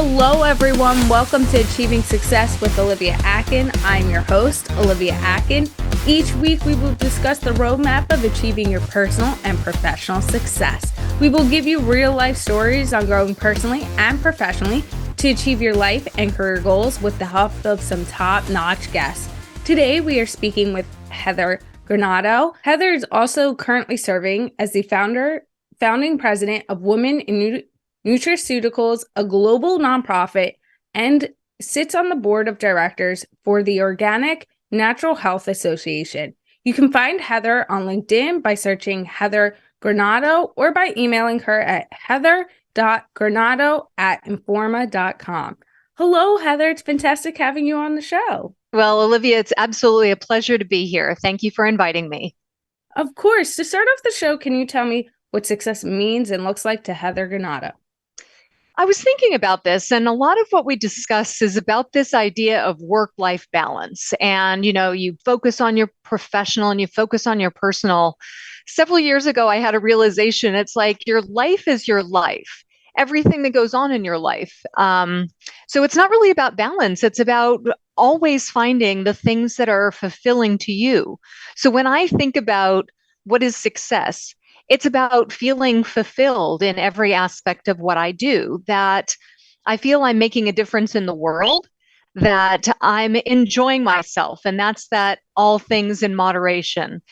Hello, everyone. Welcome to Achieving Success with Olivia Akin. I'm your host, Olivia Akin. Each week, we will discuss the roadmap of achieving your personal and professional success. We will give you real-life stories on growing personally and professionally to achieve your life and career goals with the help of some top-notch guests. Today, we are speaking with Heather Granato. Heather is also currently serving as the founding president of Women in Nutraceuticals, a global nonprofit, and sits on the board of directors for the Organic Natural Health Association. You can find Heather on LinkedIn by searching Heather Granato or by emailing her at heather.granato@informa.com. Hello, Heather. It's fantastic having you on the show. Well, Olivia, it's absolutely a pleasure to be here. Thank you for inviting me. Of course. To start off the show, can you tell me what success means and looks like to Heather Granato? I was thinking about this, and a lot of what we discuss is about this idea of work-life balance. And, you focus on your professional and you focus on your personal. Several years ago, I had a realization. It's like your life is your life, everything that goes on in your life. So it's not really about balance. It's about always finding the things that are fulfilling to you. So when I think about what is success, it's about feeling fulfilled in every aspect of what I do, that I feel I'm making a difference in the world, that I'm enjoying myself, and that's that all things in moderation.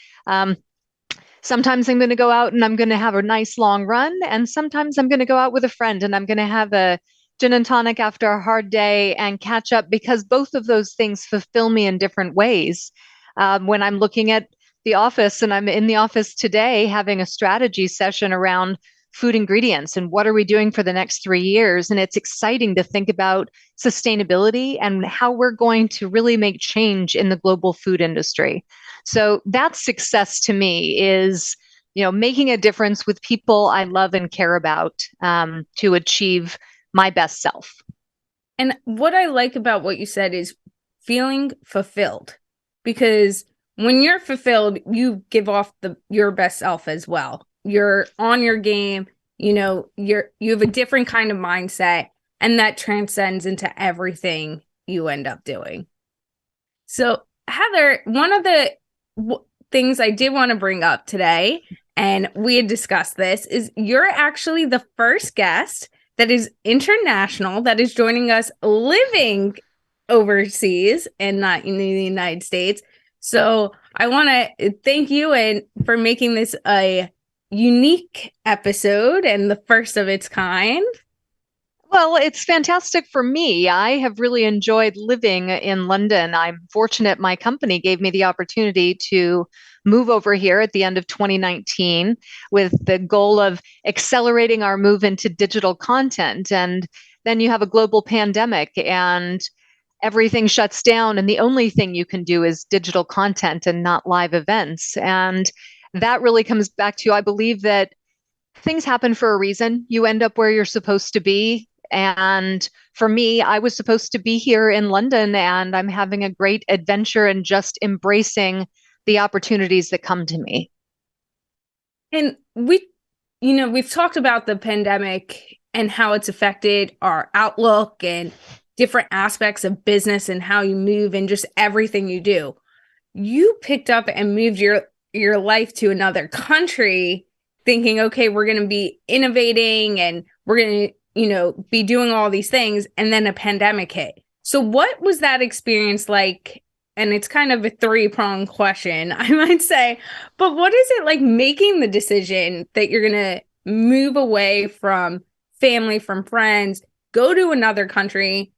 Sometimes I'm going to go out and I'm going to have a nice long run, and sometimes I'm going to go out with a friend and I'm going to have a gin and tonic after a hard day and catch up, because both of those things fulfill me in different ways. When I'm looking at the office, and I'm in the office today having a strategy session around food ingredients and what are we doing for the next 3 years. And it's exciting to think about sustainability and how we're going to really make change in the global food industry. So that's success to me, is making a difference with people I love and care about, to achieve my best self. And what I like about what you said is feeling fulfilled, because when you're fulfilled, you give off your best self as well. You're on your game, you have a different kind of mindset, and that transcends into everything you end up doing. So, Heather, one of the things I did want to bring up today, and we had discussed this, is you're actually the first guest that is international, that is joining us living overseas and not in the United States. So I want to thank you for making this a unique episode and the first of its kind. Well, it's fantastic for me. I have really enjoyed living in London. I'm fortunate my company gave me the opportunity to move over here at the end of 2019 with the goal of accelerating our move into digital content. And then you have a global pandemic and everything shuts down, and the only thing you can do is digital content and not live events. And that really comes back to, I believe that things happen for a reason. You end up where you're supposed to be. And for me, I was supposed to be here in London, and I'm having a great adventure and just embracing the opportunities that come to me. And we've talked about the pandemic and how it's affected our outlook and different aspects of business and how you move and just everything you do. You picked up and moved your life to another country thinking, okay, we're going to be innovating and we're going to, be doing all these things. And then a pandemic hit. So what was that experience like? And it's kind of a three-pronged question, I might say, but what is it like making the decision that you're going to move away from family, from friends, go to another country,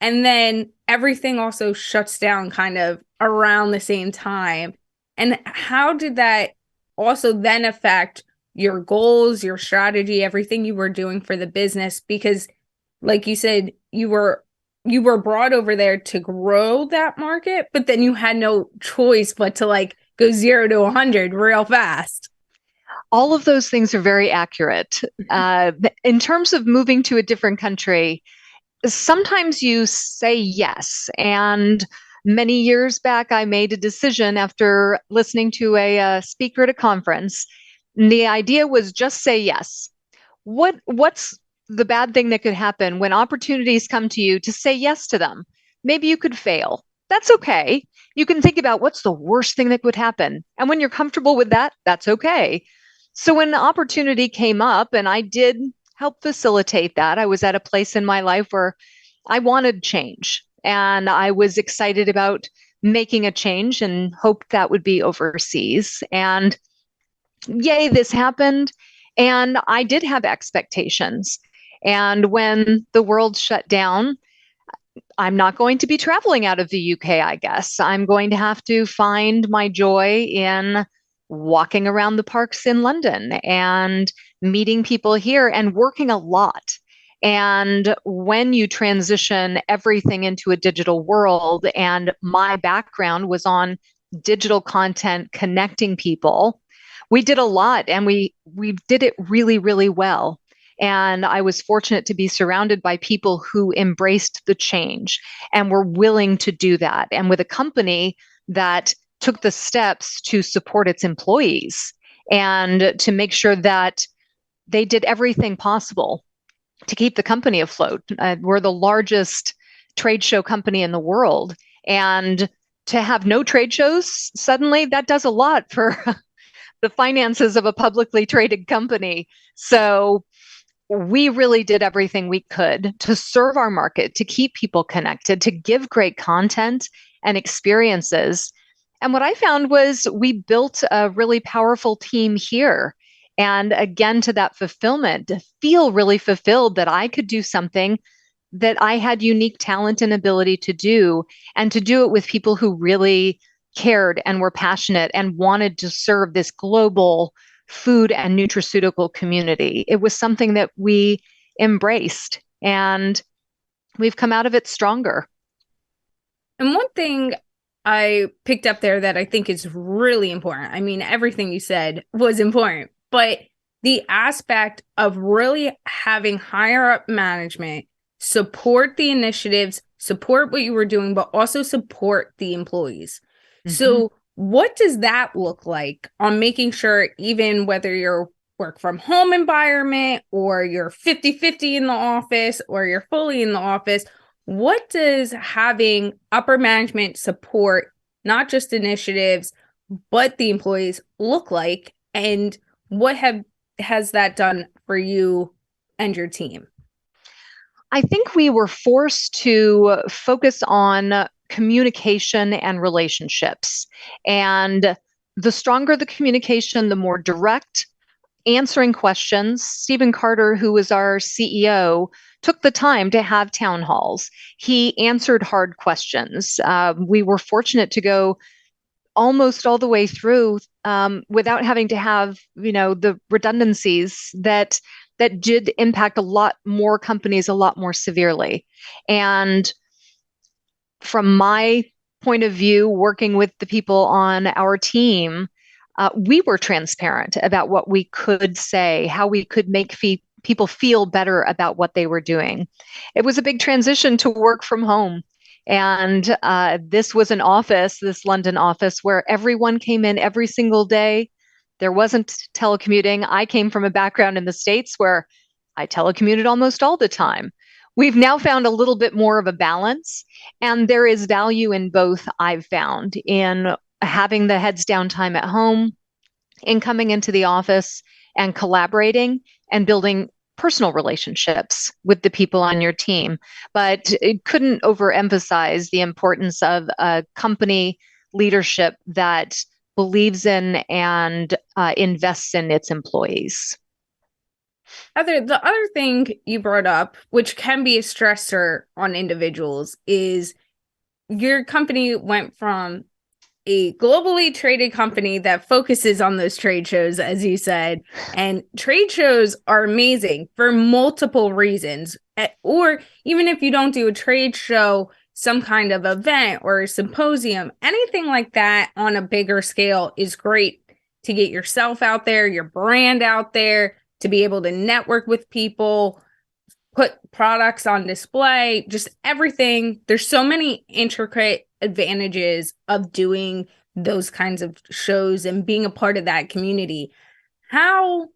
and then everything also shuts down kind of around the same time? And how did that also then affect your goals, your strategy, everything you were doing for the business? Because like you said, you were brought over there to grow that market, but then you had no choice but to go 0 to 100 real fast. All of those things are very accurate. In terms of moving to a different country, sometimes you say yes. And many years back, I made a decision after listening to a speaker at a conference. And the idea was just say yes. What's the bad thing that could happen when opportunities come to you to say yes to them. Maybe you could fail. That's okay. You can think about what's the worst thing that would happen. And when you're comfortable with that, that's okay. So when the opportunity came up, and I did help facilitate that, I was at a place in my life where I wanted change and I was excited about making a change and hoped that would be overseas. And yay, this happened. And I did have expectations. And when the world shut down, I'm not going to be traveling out of the UK, I guess. I'm going to have to find my joy in walking around the parks in London and meeting people here and working a lot. And when you transition everything into a digital world, and my background was on digital content, connecting people, we did a lot and we did it really, really well. And I was fortunate to be surrounded by people who embraced the change and were willing to do that. And with a company that took the steps to support its employees and to make sure that they did everything possible to keep the company afloat. We're the largest trade show company in the world. And to have no trade shows, suddenly that does a lot for the finances of a publicly traded company. So we really did everything we could to serve our market, to keep people connected, to give great content and experiences. And what I found was we built a really powerful team here. And again, to that fulfillment, to feel really fulfilled that I could do something that I had unique talent and ability to do, and to do it with people who really cared and were passionate and wanted to serve this global food and nutraceutical community. It was something that we embraced, and we've come out of it stronger. And one thing I picked up there that I think is really important. I mean, everything you said was important, but the aspect of really having higher up management support the initiatives, support what you were doing, but also support the employees. Mm-hmm. So, what does that look like on making sure, even whether you're work from home environment or you're 50-50 in the office or you're fully in the office, what does having upper management support, not just initiatives, but the employees look like? And what has that done for you and your team? I think we were forced to focus on communication and relationships. And the stronger the communication, the more direct answering questions. Stephen Carter, who was our CEO, took the time to have town halls. He answered hard questions. We were fortunate to go almost all the way through without having to have, the redundancies that did impact a lot more companies a lot more severely. And from my point of view, working with the people on our team, we were transparent about what we could say, how we could make people feel better about what they were doing. It was a big transition to work from home. And this was an office, this London office, where everyone came in every single day. There wasn't telecommuting. I came from a background in the States where I telecommuted almost all the time. We've now found a little bit more of a balance, and there is value in both, I've found, in having the heads down time at home, in coming into the office and collaborating and building personal relationships with the people on your team. But it couldn't overemphasize the importance of a company leadership that believes in and invests in its employees. The other thing you brought up, which can be a stressor on individuals, is your company went from a globally traded company that focuses on those trade shows, as you said, and trade shows are amazing for multiple reasons. Or even if you don't do a trade show, some kind of event or a symposium, anything like that on a bigger scale is great to get yourself out there, your brand out there, to be able to network with people, put products on display, just everything. There's so many intricate advantages of doing those kinds of shows and being a part of that community. How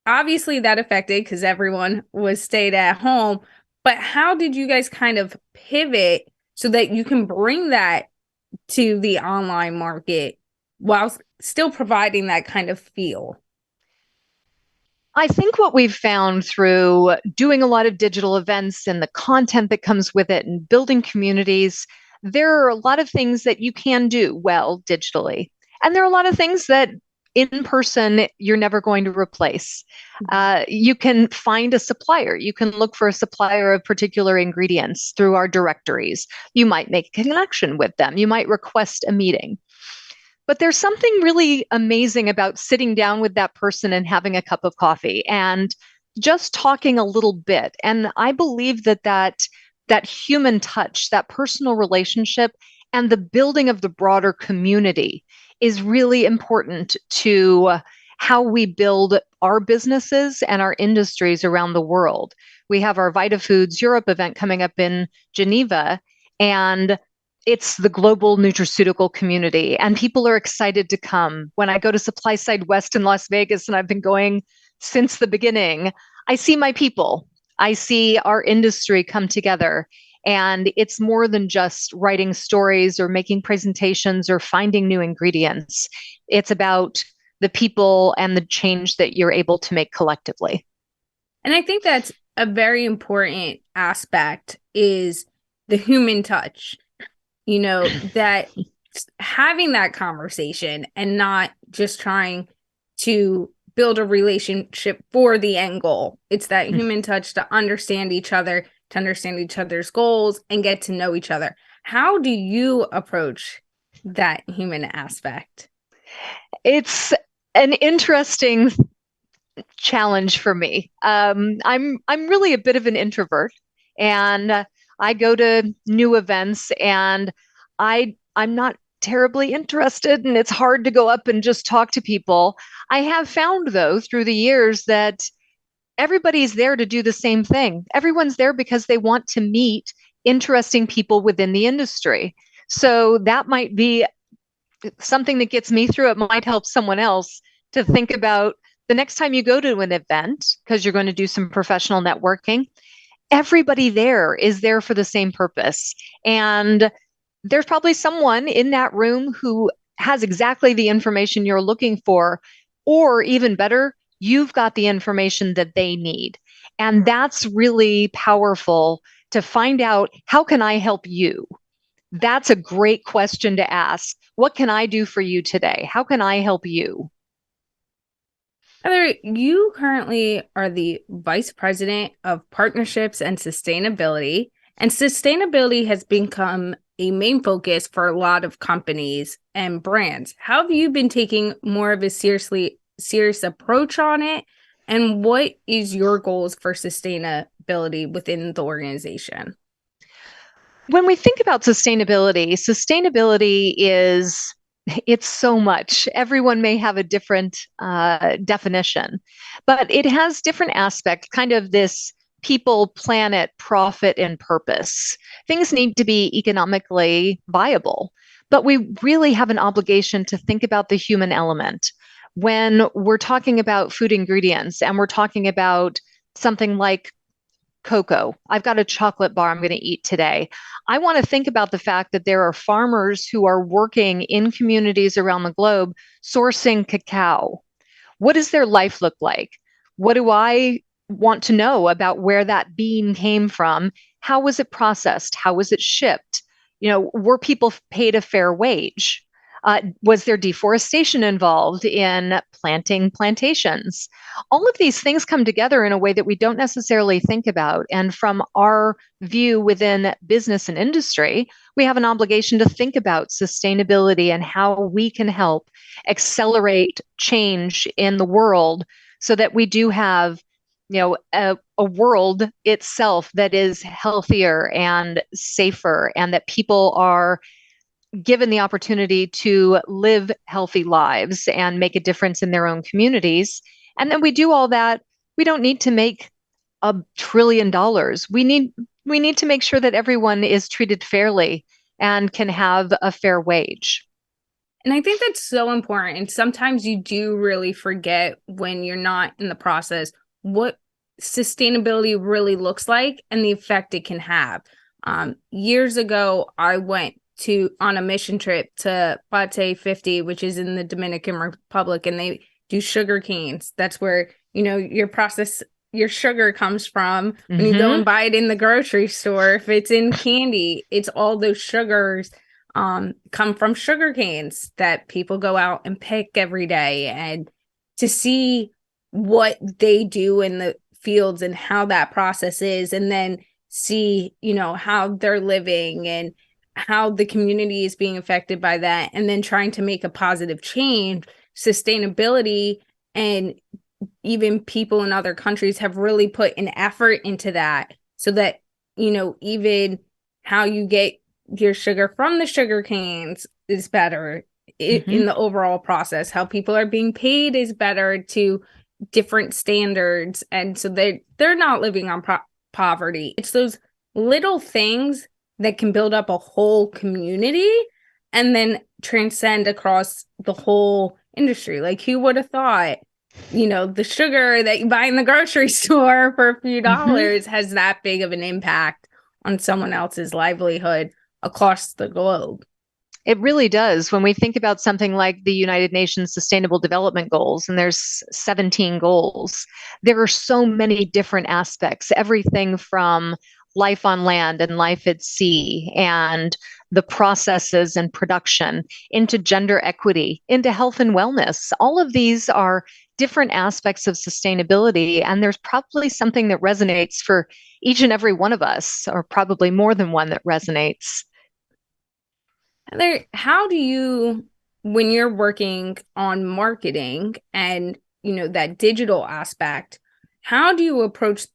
obviously that affected because everyone was stayed at home. But how did you guys kind of pivot so that you can bring that to the online market while still providing that kind of feel? I think what we've found through doing a lot of digital events and the content that comes with it and building communities, there are a lot of things that you can do well digitally. And there are a lot of things that in person you're never going to replace. You can find a supplier. You can look for a supplier of particular ingredients through our directories. You might make a connection with them. You might request a meeting. But there's something really amazing about sitting down with that person and having a cup of coffee and just talking a little bit. And I believe that human touch, that personal relationship, and the building of the broader community is really important to how we build our businesses and our industries around the world. We have our VitaFoods Europe event coming up in Geneva, and it's the global nutraceutical community, and people are excited to come. When I go to Supply Side West in Las Vegas, and I've been going since the beginning, I see my people. I see our industry come together. And it's more than just writing stories or making presentations or finding new ingredients. It's about the people and the change that you're able to make collectively. And I think that's a very important aspect is the human touch, that having that conversation and not just trying to build a relationship for the end goal. It's that human touch to understand each other, to understand each other's goals and get to know each other. How do you approach that human aspect? It's an interesting challenge for me. I'm really a bit of an introvert, and I go to new events, and I'm not terribly interested, and it's hard to go up and just talk to people. I have found though through the years that everybody's there to do the same thing. Everyone's there because they want to meet interesting people within the industry. So that might be something that gets me through. It might help someone else to think about the next time you go to an event, because you're going to do some professional networking. Everybody there is there for the same purpose. And there's probably someone in that room who has exactly the information you're looking for, or even better, you've got the information that they need. And that's really powerful to find out, how can I help you? That's a great question to ask. What can I do for you today? How can I help you? Heather, you currently are the Vice President of Partnerships and Sustainability, and sustainability has become a main focus for a lot of companies and brands. How have you been taking more of a serious approach on it? And what is your goals for sustainability within the organization? When we think about sustainability, sustainability is it's so much. Everyone may have a different definition, but it has different aspects, kind of this people, planet, profit, and purpose. Things need to be economically viable, but we really have an obligation to think about the human element. When we're talking about food ingredients and we're talking about something like cocoa. I've got a chocolate bar I'm going to eat today. I want to think about the fact that there are farmers who are working in communities around the globe sourcing cacao. What does their life look like? What do I want to know about where that bean came from? How was it processed? How was it shipped? Were people paid a fair wage? Was there deforestation involved in planting plantations? All of these things come together in a way that we don't necessarily think about. And from our view within business and industry, we have an obligation to think about sustainability and how we can help accelerate change in the world so that we do have a world itself that is healthier and safer, and that people are given the opportunity to live healthy lives and make a difference in their own communities. And then we do all that. We don't need to make $1 trillion. We need to make sure that everyone is treated fairly and can have a fair wage. And I think that's so important. And sometimes you do really forget when you're not in the process what sustainability really looks like and the effect it can have. Years ago, I went to on a mission trip to Pate 50, which is in the Dominican Republic, and they do sugar canes. That's where, your sugar comes from when you go Hmm. and buy it in the grocery store. If it's in candy, it's all those sugars come from sugar canes that people go out and pick every day. And to see what they do in the fields and how that process is, and then see, how they're living and how the community is being affected by that, and then trying to make a positive change, sustainability, and even people in other countries have really put an effort into that so that, even how you get your sugar from the sugar canes is better Hmm. in the overall process. How people are being paid is better to different standards. And so they're not living on poverty. It's those little things that can build up a whole community and then transcend across the whole industry. Like, who would have thought, the sugar that you buy in the grocery store for a few Hmm. dollars has that big of an impact on someone else's livelihood across the globe? It really does. When we think about something like the United Nations Sustainable Development Goals, and there's 17 goals, there are so many different aspects, everything from life on land and life at sea, and the processes and production, into gender equity, into health and wellness. All of these are different aspects of sustainability, and there's probably something that resonates for each and every one of us, or probably more than one that resonates. Heather, how do you, when you're working on marketing and, that digital aspect, how do you approach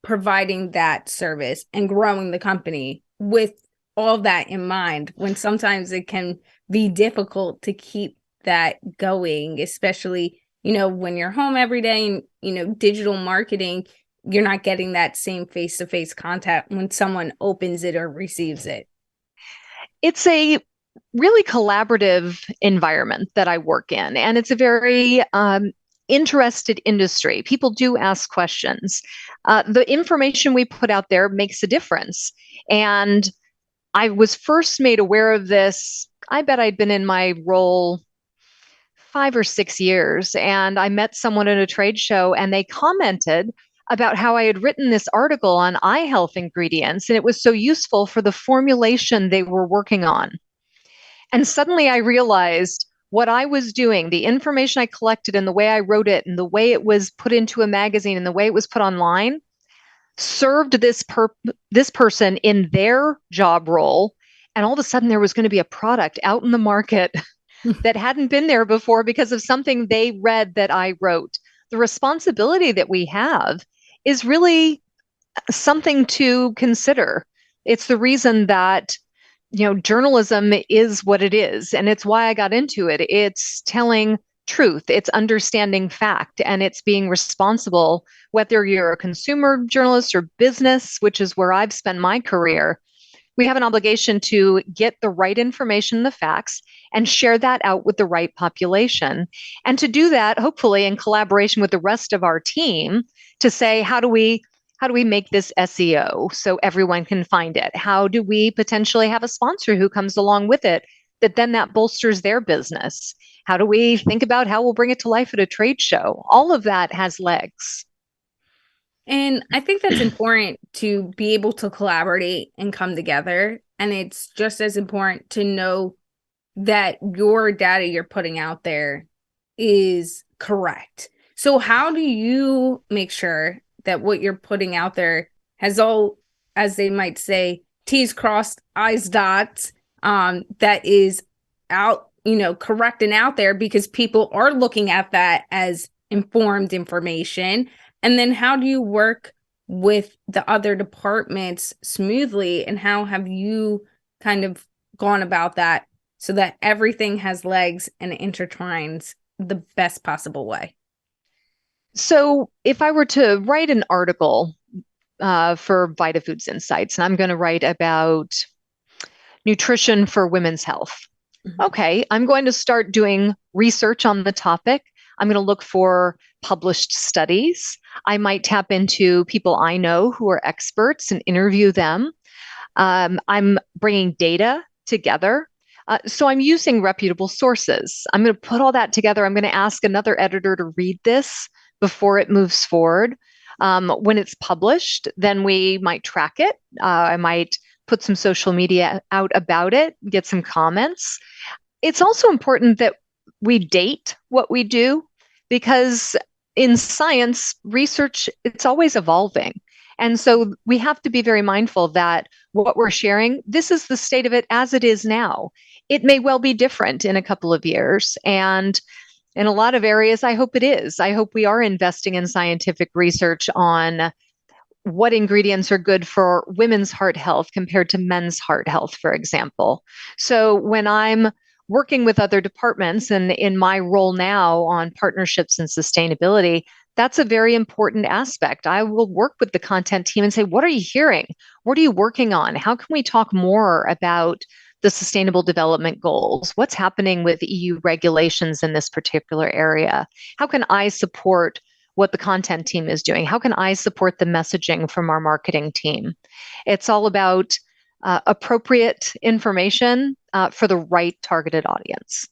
providing that service and growing the company with all that in mind, when sometimes it can be difficult to keep that going, especially, when you're home every day and, digital marketing, you're not getting that same face-to-face contact when someone opens it or receives it. It's a really collaborative environment that I work in, and it's a very interested industry. People do ask questions. The information we put out there makes a difference. And I was first made aware of this. I bet I'd been in my role 5 or 6 years, and I met someone at a trade show, and they commented about how I had written this article on eye health ingredients, and it was so useful for the formulation they were working on. And suddenly I realized what I was doing, the information I collected and the way I wrote it and the way it was put into a magazine and the way it was put online served this person in their job role. And all of a sudden there was going to be a product out in the market that hadn't been there before because of something they read that I wrote. The responsibility that we have is really something to consider. It's the reason that journalism is what it is, and it's why I got into it. It's telling truth, it's understanding fact, and it's being responsible, whether you're a consumer journalist or business, which is where I've spent my career. We have an obligation to get the right information, the facts, and share that out with the right population. And to do that, hopefully in collaboration with the rest of our team, to say, how do we make this SEO so everyone can find it? How do we potentially have a sponsor who comes along with it that bolsters their business? How do we think about how we'll bring it to life at a trade show? All of that has legs. And I think that's important to be able to collaborate and come together. And it's just as important to know that your data you're putting out there is correct. So, how do you make sure that what you're putting out there has all, as they might say, T's crossed, I's dots, that is out, correct and out there, because people are looking at that as informed information? And then how do you work with the other departments smoothly? And how have you kind of gone about that so that everything has legs and intertwines the best possible way? So, if I were to write an article for VitaFoods Insights, and I'm going to write about nutrition for women's health, Mhm. Okay, I'm going to start doing research on the topic. I'm going to look for published studies. I might tap into people I know who are experts and interview them. I'm bringing data together. So I'm using reputable sources. I'm going to put all that together. I'm going to ask another editor to read this before it moves forward. When it's published, then we might track it. I might put some social media out about it, get some comments. It's also important that we date what we do because in science, research, it's always evolving. And so we have to be very mindful that what we're sharing, this is the state of it as it is now. It may well be different in a couple of years. And in a lot of areas, I hope it is. I hope we are investing in scientific research on what ingredients are good for women's heart health compared to men's heart health, for example. So when I'm working with other departments and in my role now on partnerships and sustainability, that's a very important aspect. I will work with the content team and say, what are you hearing? What are you working on? How can we talk more about the sustainable development goals? What's happening with EU regulations in this particular area? How can I support what the content team is doing? How can I support the messaging from our marketing team? It's all about appropriate information for the right targeted audience.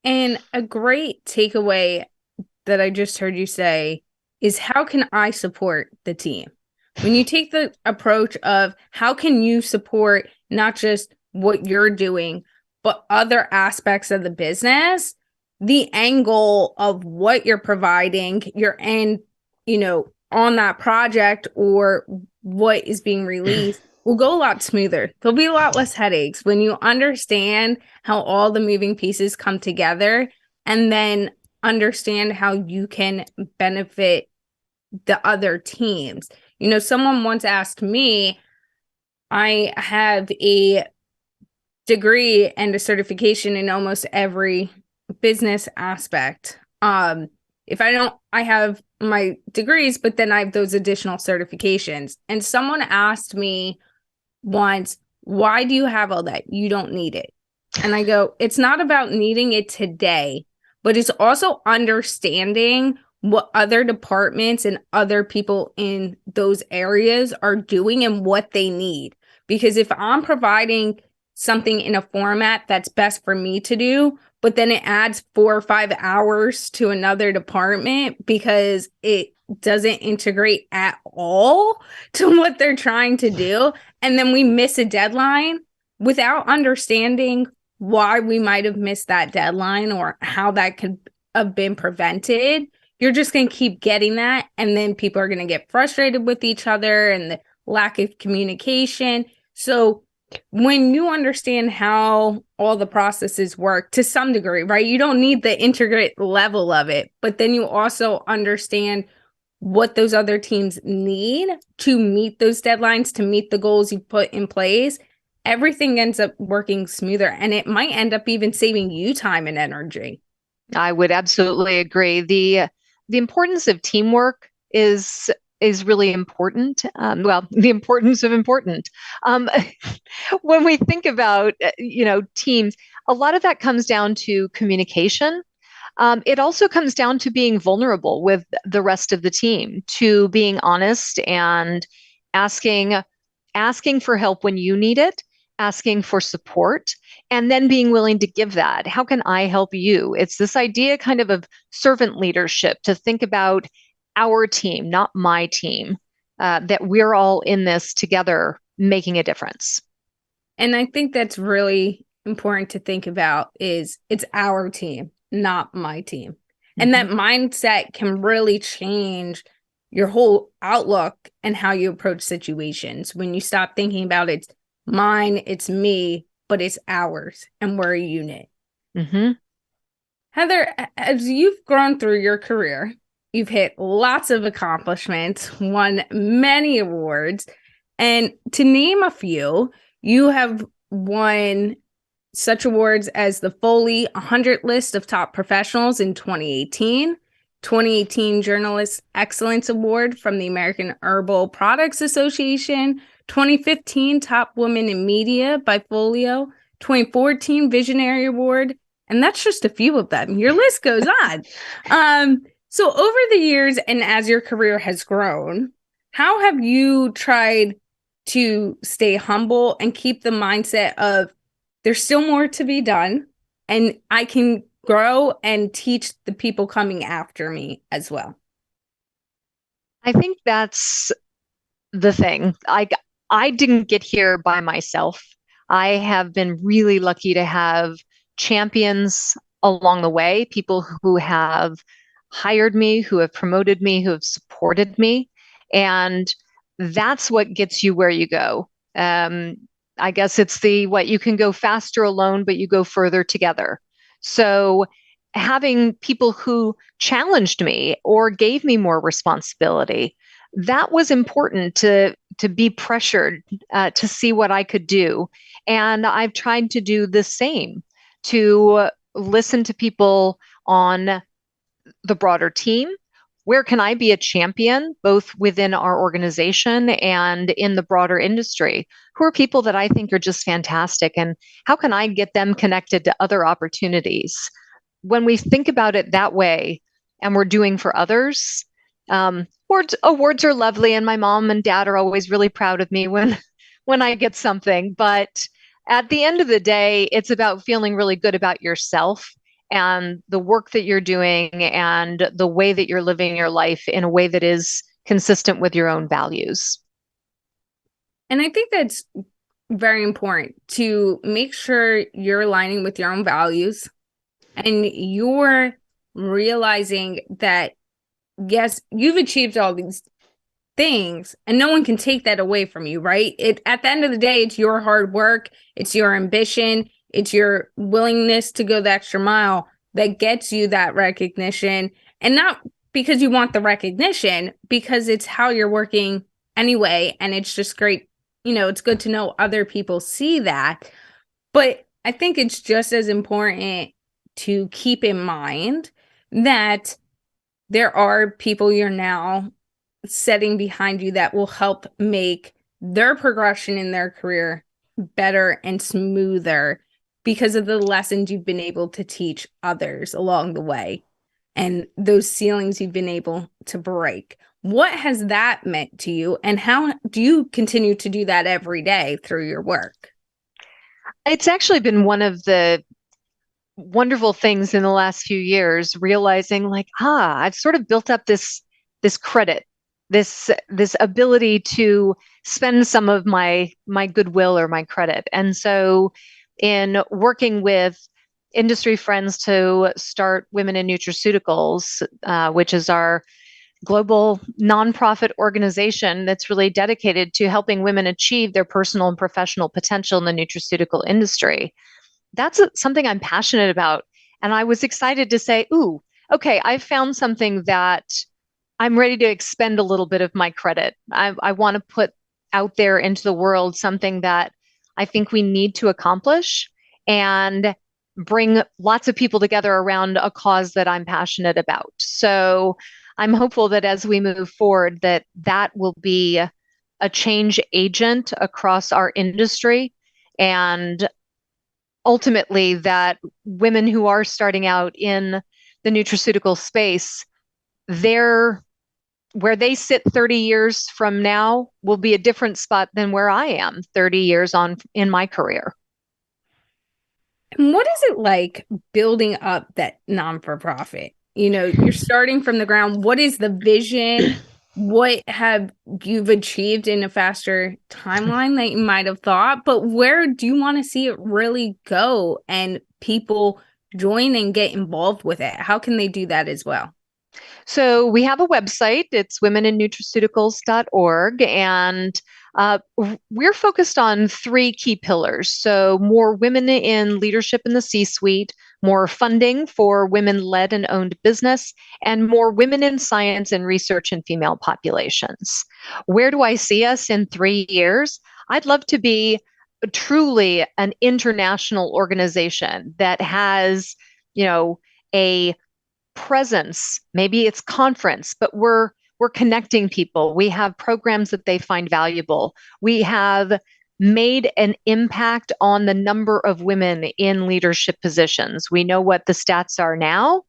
And a great takeaway that I just heard you say is how can I support the team? When you take the approach of how can you support not just what you're doing, but other aspects of the business, the angle of what you're providing, your end, on that project or what is being released will go a lot smoother. There'll be a lot less headaches when you understand how all the moving pieces come together and then understand how you can benefit the other teams. Someone once asked me, I have a degree and a certification in almost every business aspect. If I don't, I have my degrees, but then I have those additional certifications. And someone asked me once, why do you have all that? You don't need it. And I go, it's not about needing it today, but it's also understanding what other departments and other people in those areas are doing and what they need. Because if I'm providing something in a format that's best for me to do, but then it adds 4 or 5 hours to another department because it doesn't integrate at all to what they're trying to do. And then we miss a deadline without understanding why we might have missed that deadline or how that could have been prevented. You're just going to keep getting that. And then people are going to get frustrated with each other and the lack of communication. So when you understand how all the processes work to some degree, right? You don't need the intricate level of it, but then you also understand what those other teams need to meet those deadlines, to meet the goals you put in place. Everything ends up working smoother and it might end up even saving you time and energy. I would absolutely agree. The importance of teamwork is really important. Well, the importance of important. Um, when we think about teams, a lot of that comes down to communication. It also comes down to being vulnerable with the rest of the team, to being honest and asking asking for help when you need it, asking for support, and then being willing to give that. How can I help you? It's this idea kind of servant leadership to think about our team, not my team, that we're all in this together making a difference. And I think that's really important to think about is it's our team, not my team. And Mm-hmm. that mindset can really change your whole outlook and how you approach situations when you stop thinking about it's mine, it's me, but it's ours and we're a unit. Mm-hmm. Heather, as you've grown through your career, you've hit lots of accomplishments, won many awards, and to name a few, you have won such awards as the Foley 100 list of top professionals in 2018, 2018 Journalist Excellence Award from the American Herbal Products Association, 2015 Top Woman in Media by Folio, 2014 Visionary Award, and that's just a few of them. Your list goes on. So over the years and as your career has grown, how have you tried to stay humble and keep the mindset of there's still more to be done and I can grow and teach the people coming after me as well? I think that's the thing. I didn't get here by myself. I have been really lucky to have champions along the way, people who have hired me, who have promoted me, who have supported me. And that's what gets you where you go. Um, I guess it's the what you can go faster alone, but you go further together. So having people who challenged me or gave me more responsibility, that was important to be pressured to see what I could do. And I've tried to do the same, to listen to people on the broader team. Where can I be a champion, both within our organization and in the broader industry? Who are people that I think are just fantastic? And how can I get them connected to other opportunities? When we think about it that way and we're doing for others, awards are lovely, and my mom and dad are always really proud of me when I get something. But at the end of the day, it's about feeling really good about yourself and the work that you're doing and the way that you're living your life in a way that is consistent with your own values. And I think that's very important to make sure you're aligning with your own values and you're realizing that, yes, you've achieved all these things and no one can take that away from you, right? At the end of the day, it's your hard work, it's your ambition, it's your willingness to go the extra mile that gets you that recognition. And not because you want the recognition, because it's how you're working anyway. And it's just great. It's good to know other people see that. But I think it's just as important to keep in mind that there are people you're now setting behind you that will help make their progression in their career better and smoother because of the lessons you've been able to teach others along the way and those ceilings you've been able to break. What has that meant to you, and how do you continue to do that every day through your work? It's actually been one of the wonderful things in the last few years, realizing like, I've sort of built up this credit, this ability to spend some of my goodwill or my credit. And so in working with industry friends to start Women in Nutraceuticals, which is our global nonprofit organization that's really dedicated to helping women achieve their personal and professional potential in the nutraceutical industry. That's something I'm passionate about. And I was excited to say, ooh, okay, I've found something that I'm ready to expend a little bit of my credit. I want to put out there into the world something that I think we need to accomplish and bring lots of people together around a cause that I'm passionate about. So I'm hopeful that as we move forward, that will be a change agent across our industry, and ultimately that women who are starting out in the nutraceutical space, where they sit 30 years from now will be a different spot than where I am 30 years on in my career. And what is it like building up that non-for-profit? You're starting from the ground. What is the vision? What have you've achieved in a faster timeline that you might have thought? But where do you want to see it really go and people join and get involved with it? How can they do that as well? So we have a website. It's womeninnutraceuticals.org. And we're focused on three key pillars. So more women in leadership in the C-suite, more funding for women-led and owned business, and more women in science and research in female populations. Where do I see us in 3 years? I'd love to be truly an international organization that has, a presence. Maybe it's conference, but we're connecting people. We have programs that they find valuable. We have made an impact on the number of women in leadership positions. We know what the stats are now.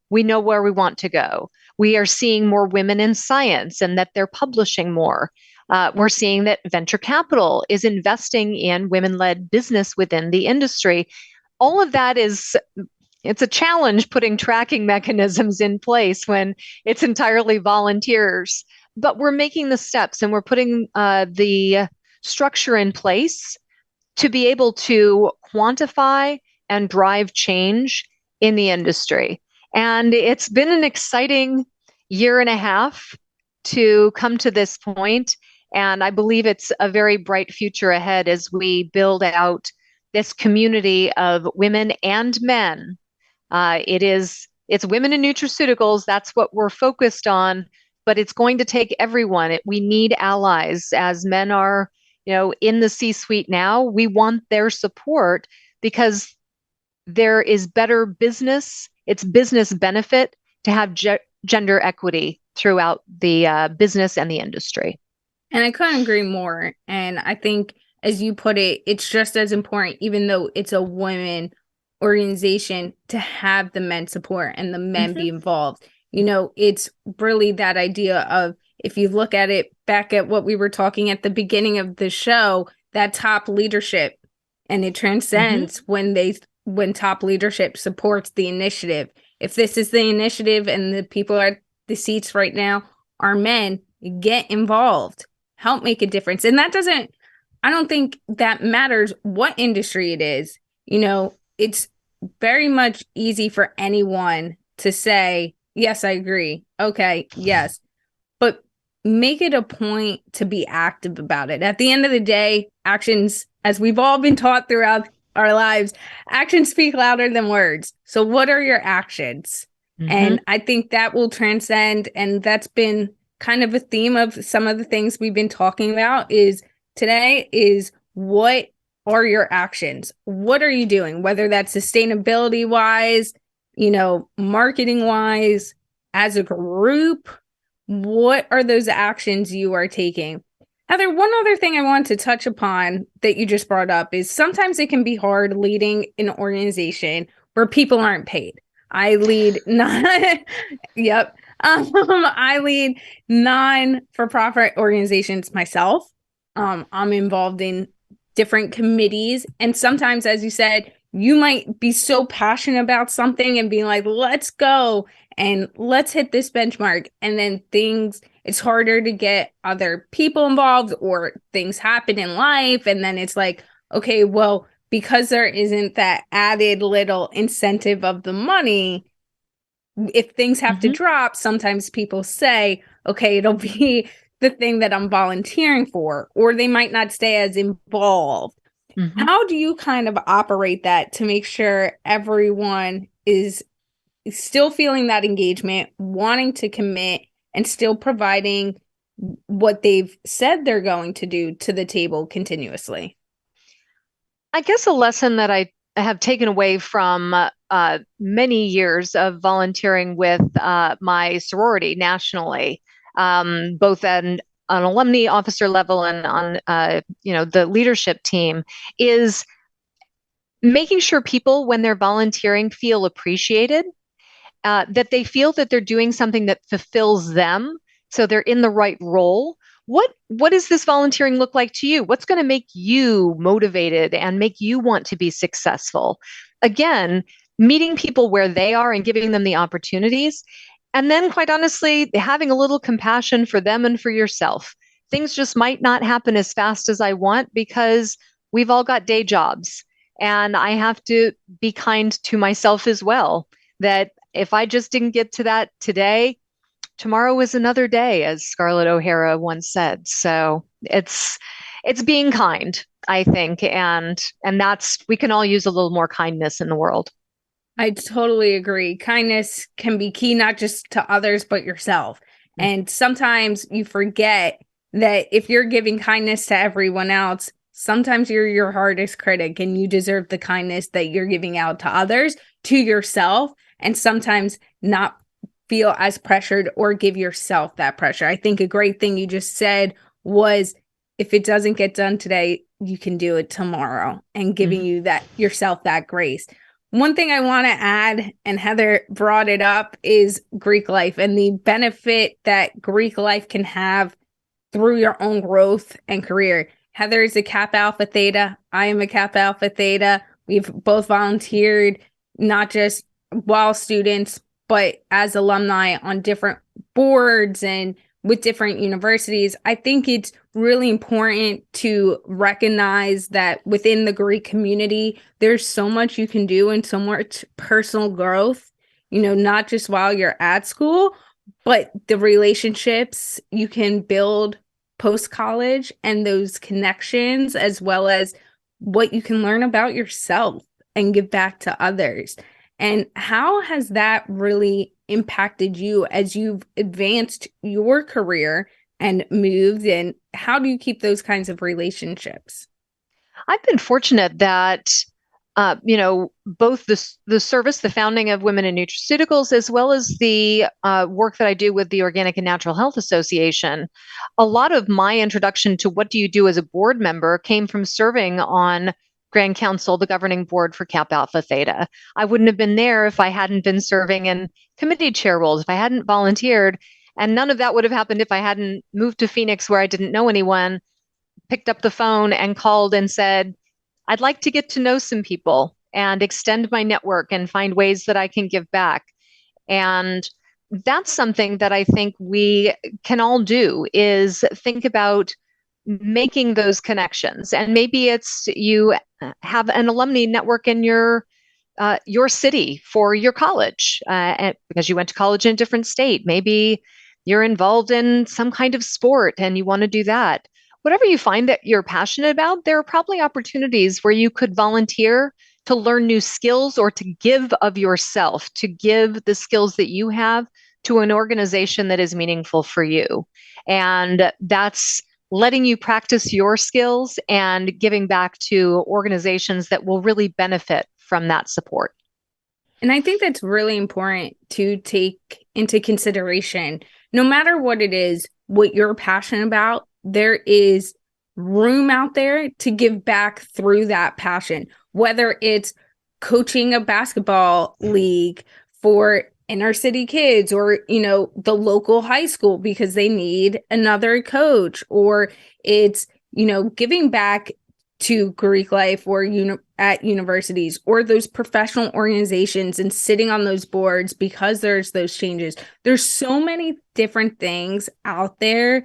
We know where we want to go. We are seeing more women in science and that they're publishing more. We're seeing that venture capital is investing in women-led business within the industry. All of that it's a challenge putting tracking mechanisms in place when it's entirely volunteers. But we're making the steps and we're putting the structure in place to be able to quantify and drive change in the industry. And it's been an exciting year and a half to come to this point. And I believe it's a very bright future ahead as we build out this community of women and men. It's women in nutraceuticals. That's what we're focused on, but it's going to take everyone. We need allies as men are, in the C-suite now. We want their support because there is better business. It's business benefit to have gender equity throughout the business and the industry. And I couldn't agree more. And I think, as you put it, it's just as important, even though it's a women organization, to have the men support and the men be involved. It's really that idea of, if you look at it back at what we were talking at the beginning of the show, that top leadership, and it transcends when top leadership supports the initiative. If this is the initiative and the people at the seats right now are men, get involved, help make a difference. And I don't think that matters what industry it is. It's very much easy for anyone to say, yes, I agree. Okay, yes. But make it a point to be active about it. At the end of the day, actions, as we've all been taught throughout our lives, actions speak louder than words. So what are your actions? And I think that will transcend. And that's been kind of a theme of some of the things we've been talking about today is, what are your actions? What are you doing? Whether that's sustainability wise, marketing wise, as a group, what are those actions you are taking? Heather, one other thing I want to touch upon that you just brought up is sometimes it can be hard leading an organization where people aren't paid. I lead I lead non-for-profit organizations myself. I'm involved in different committees. And sometimes, as you said, you might be so passionate about something and being like, let's go and let's hit this benchmark. And then it's harder to get other people involved, or things happen in life. And then it's like, okay, well, because there isn't that added little incentive of the money, if things have to drop, sometimes people say, okay, it'll be the thing that I'm volunteering for, or they might not stay as involved. How do you kind of operate that to make sure everyone is still feeling that engagement, wanting to commit, and still providing what they've said they're going to do to the table continuously? I guess a lesson that I have taken away from many years of volunteering with my sorority nationally, both at an alumni officer level and on the leadership team, is making sure people, when they're volunteering, feel appreciated, that they feel that they're doing something that fulfills them, so they're in the right role. What does this volunteering look like to you? What's going to make you motivated and make you want to be successful? Again, meeting people where they are and giving them the opportunities. And then, quite honestly, having a little compassion for them and for yourself. Things just might not happen as fast as I want because we've all got day jobs. And I have to be kind to myself as well, that if I just didn't get to that today, tomorrow is another day, as Scarlett O'Hara once said. So it's being kind, I think, and we can all use a little more kindness in the world. I totally agree. Kindness can be key, not just to others, but yourself. And sometimes you forget that if you're giving kindness to everyone else, sometimes you're your hardest critic, and you deserve the kindness that you're giving out to others, to yourself, and sometimes not feel as pressured or give yourself that pressure. I think a great thing you just said was if it doesn't get done today, you can do it tomorrow, and giving Mhm. you that yourself that grace. One thing I want to add, and Heather brought it up, is Greek life and the benefit that Greek life can have through your own growth and career. Heather is a Kappa Alpha Theta. I am a Kappa Alpha Theta. We've both volunteered, not just while students, but as alumni on different boards and with different universities. I think it's really important to recognize that within the Greek community, there's so much you can do and so much personal growth, not just while you're at school, but the relationships you can build post college and those connections, as well as what you can learn about yourself and give back to others. And how has that really impacted you as you've advanced your career and moved? And how do you keep those kinds of relationships? I've been fortunate that, both the service, the founding of Women in Nutraceuticals, as well as the work that I do with the Organic and Natural Health Association, a lot of my introduction to what do you do as a board member came from serving on Grand Council, the governing board for Kappa Alpha Theta. I wouldn't have been there if I hadn't been serving in committee chair roles, if I hadn't volunteered. And none of that would have happened if I hadn't moved to Phoenix where I didn't know anyone, picked up the phone and called and said, I'd like to get to know some people and extend my network and find ways that I can give back. And that's something that I think we can all do, is think about making those connections. And maybe it's you have an alumni network in your city for your college, because you went to college in a different state. Maybe you're involved in some kind of sport and you want to do that. Whatever you find that you're passionate about, there are probably opportunities where you could volunteer to learn new skills or to give of yourself, to give the skills that you have to an organization that is meaningful for you. And that's letting you practice your skills and giving back to organizations that will really benefit from that support. And I think that's really important to take into consideration. No matter what it is, what you're passionate about, there is room out there to give back through that passion, whether it's coaching a basketball league for inner city kids, or the local high school because they need another coach, or it's giving back to Greek life or at universities or those professional organizations and sitting on those boards because there's those changes. There's so many different things out there,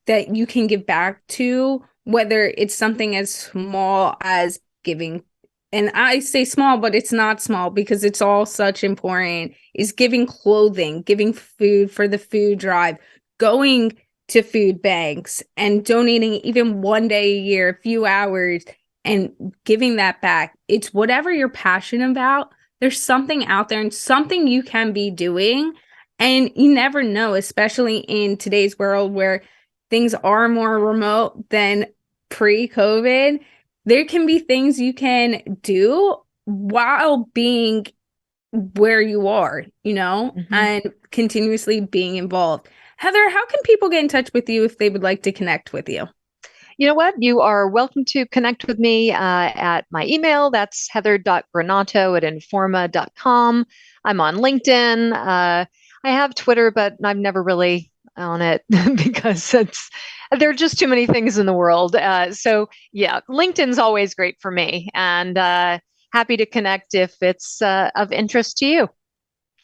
that you can give back to, whether it's something as small as giving. And I say small, but it's not small because it's all such important, is giving clothing, giving food for the food drive, going to food banks and donating even one day a year, a few hours, and giving that back. It's whatever you're passionate about. There's something out there and something you can be doing. And you never know, especially in today's world where things are more remote than pre-COVID. There can be things you can do while being where you are, Mm-hmm. and continuously being involved. Heather, how can people get in touch with you if they would like to connect with you? You know what? You are welcome to connect with me at my email. That's heather.granato@informa.com. I'm on LinkedIn. I have Twitter, but I'm never really on it because there are just too many things in the world. So yeah, LinkedIn's always great for me, and happy to connect if it's of interest to you.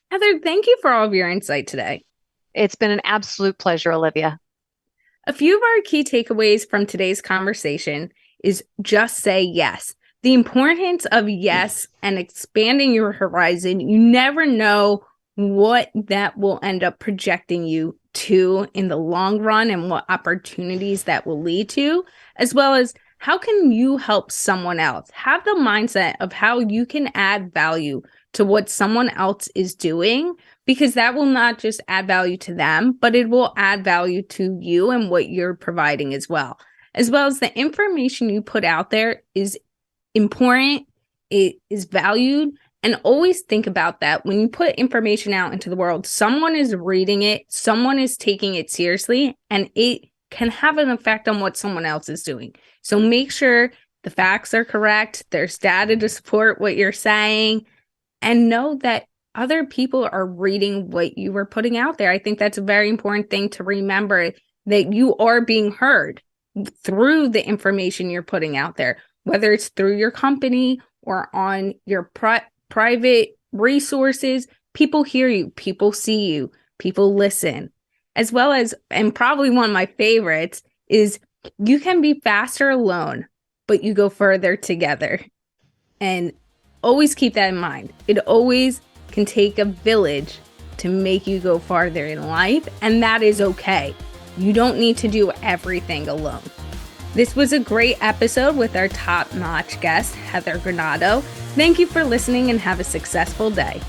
Heather, thank you for all of your insight today. It's been an absolute pleasure, Olivia. A few of our key takeaways from today's conversation is just say yes. The importance of yes and expanding your horizon. You never know what that will end up projecting you to in the long run and what opportunities that will lead to, as well as how can you help someone else? Have the mindset of how you can add value to what someone else is doing, because that will not just add value to them, but it will add value to you and what you're providing as well. As well as the information you put out there is important, it is valued, and always think about that. When you put information out into the world, someone is reading it, someone is taking it seriously, and it can have an effect on what someone else is doing. So make sure the facts are correct. There's data to support what you're saying, and know that other people are reading what you were putting out there. I think that's a very important thing to remember, that you are being heard through the information you're putting out there, whether it's through your company or on your private resources. People hear you, people see you, people listen. As well as, and probably one of my favorites, is you can be faster alone, but you go further together. And always keep that in mind. It always can take a village to make you go farther in life, and that is okay. You don't need to do everything alone. This was a great episode with our top-notch guest, Heather Granato. Thank you for listening and have a successful day.